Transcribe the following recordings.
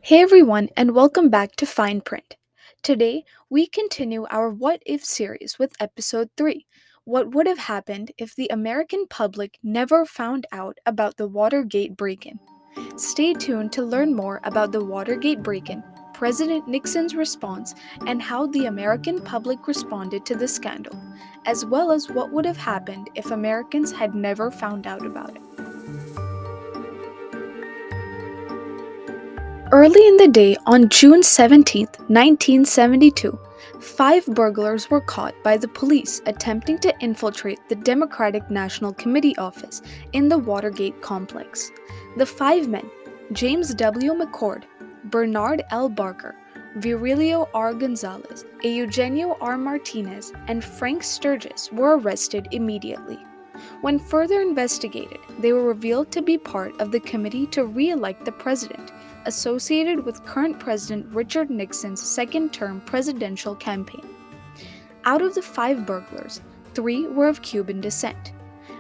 Hey everyone, and welcome back to Fine Print. Today, we continue our What If series with episode 3. What would have happened if the American public never found out about the Watergate break in? Stay tuned to learn more about the Watergate break in, President Nixon's response, and how the American public responded to the scandal, as well as what would have happened if Americans had never found out about it. Early in the day on June 17th, 1972, five burglars were caught by the police attempting to infiltrate the Democratic National Committee office in the Watergate complex. The five men, James W. McCord, Bernard L. Barker, Virilio R. Gonzalez, Eugenio R. Martinez, and Frank Sturgis, were arrested immediately. When further investigated, they were revealed to be part of the committee to re-elect the president, associated with current President Richard Nixon's second-term presidential campaign. Out of the five burglars, three were of Cuban descent.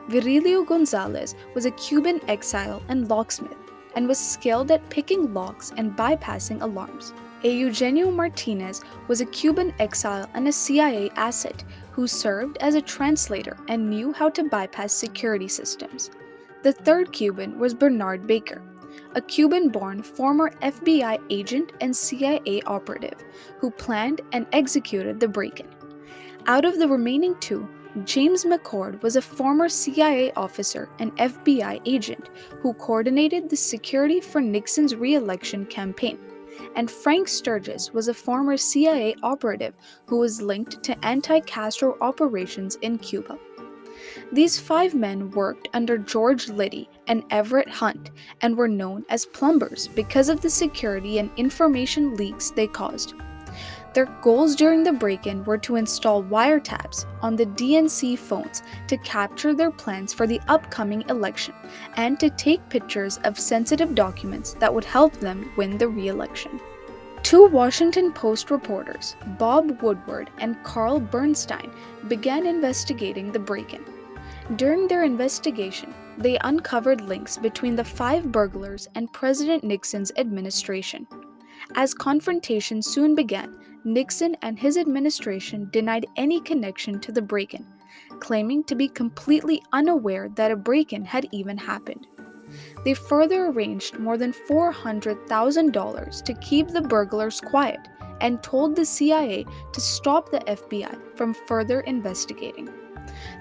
Virilio Gonzalez was a Cuban exile and locksmith, and was skilled at picking locks and bypassing alarms. Eugenio Martinez was a Cuban exile and a CIA asset who served as a translator and knew how to bypass security systems. The third Cuban was Bernard Baker, a Cuban born former FBI agent and CIA operative who planned and executed the break in. Out of the remaining two, James McCord was a former CIA officer and FBI agent who coordinated the security for Nixon's re election campaign, and Frank Sturgis was a former CIA operative who was linked to anti Castro operations in Cuba. These five men worked under George Liddy and Everett Hunt and were known as plumbers because of the security and information leaks they caused. Their goals during the break in were to install wiretaps on the DNC phones to capture their plans for the upcoming election and to take pictures of sensitive documents that would help them win the re election. Two Washington Post reporters, Bob Woodward and Carl Bernstein, began investigating the break in. During their investigation, they uncovered links between the five burglars and President Nixon's administration. As confrontation soon began, Nixon and his administration denied any connection to the break in, claiming to be completely unaware that a break in had even happened. They further arranged more than $400,000 to keep the burglars quiet and told the CIA to stop the FBI from further investigating.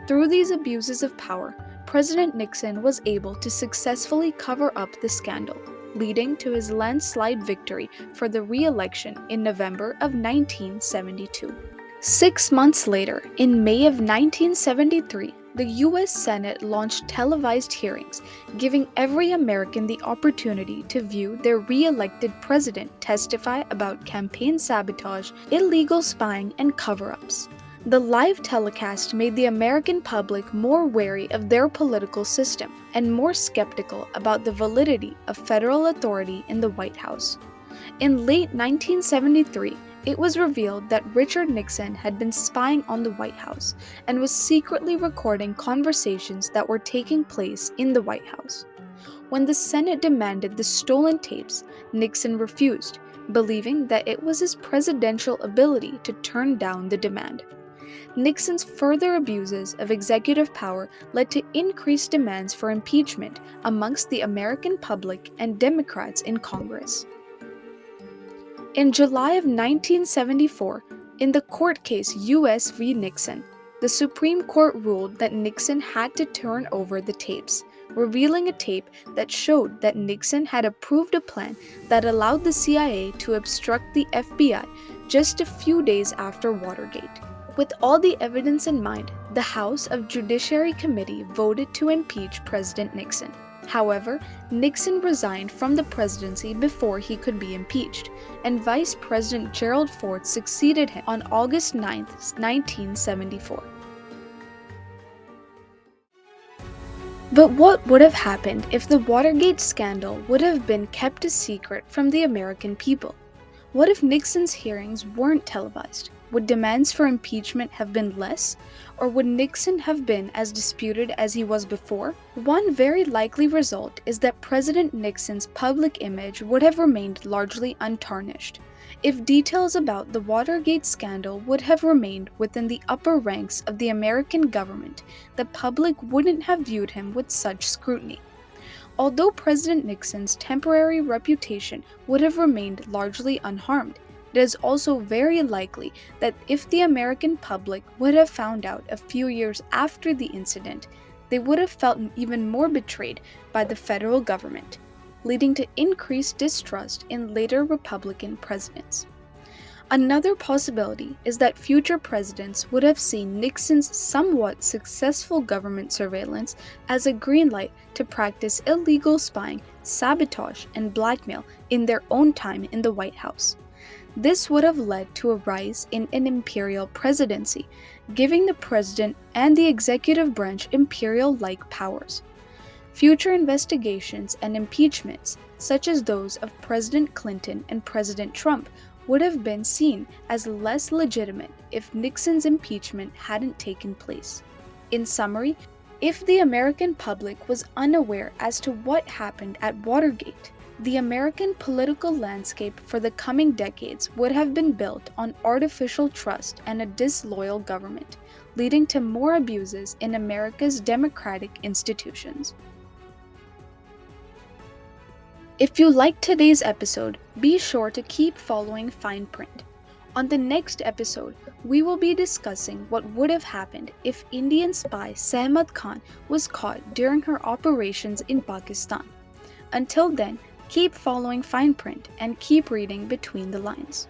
Through these abuses of power, President Nixon was able to successfully cover up the scandal, leading to his landslide victory for the re election in November of 1972. 6 months later, in May of 1973, the U.S. Senate launched televised hearings, giving every American the opportunity to view their re elected president testify about campaign sabotage, illegal spying, and cover ups. The live telecast made the American public more wary of their political system and more skeptical about the validity of federal authority in the White House. In late 1973, it was revealed that Richard Nixon had been spying on the White House and was secretly recording conversations that were taking place in the White House. When the Senate demanded the stolen tapes, Nixon refused, believing that it was his presidential ability to turn down the demand. Nixon's further abuses of executive power led to increased demands for impeachment amongst the American public and Democrats in Congress. In July of 1974, in the court case U.S. v. Nixon, the Supreme Court ruled that Nixon had to turn over the tapes, revealing a tape that showed that Nixon had approved a plan that allowed the CIA to obstruct the FBI just a few days after Watergate. With all the evidence in mind, the House of Judiciary Committee voted to impeach President Nixon. However, Nixon resigned from the presidency before he could be impeached, and Vice President Gerald Ford succeeded him on August 9, 1974. But what would have happened if the Watergate scandal would have been kept a secret from the American people? What if Nixon's hearings weren't televised? Would demands for impeachment have been less? Or would Nixon have been as disputed as he was before? One very likely result is that President Nixon's public image would have remained largely untarnished. If details about the Watergate scandal would have remained within the upper ranks of the American government, the public wouldn't have viewed him with such scrutiny. Although President Nixon's temporary reputation would have remained largely unharmed, it is also very likely that if the American public would have found out a few years after the incident, they would have felt even more betrayed by the federal government, leading to increased distrust in later Republican presidents. Another possibility is that future presidents would have seen Nixon's somewhat successful government surveillance as a green light to practice illegal spying, sabotage, and blackmail in their own time in the White House. This would have led to a rise in an imperial presidency, giving the president and the executive branch imperial like powers. Future investigations and impeachments, such as those of President Clinton and President Trump, would have been seen as less legitimate if Nixon's impeachment hadn't taken place. In summary, if the American public was unaware as to what happened at Watergate, the American political landscape for the coming decades would have been built on artificial trust and a disloyal government, leading to more abuses in America's democratic institutions. If you liked today's episode, be sure to keep following Fine Print. On the next episode, we will be discussing what would have happened if Indian spy Sehmad Khan was caught during her operations in Pakistan. Until then, keep following Fine Print and keep reading between the lines.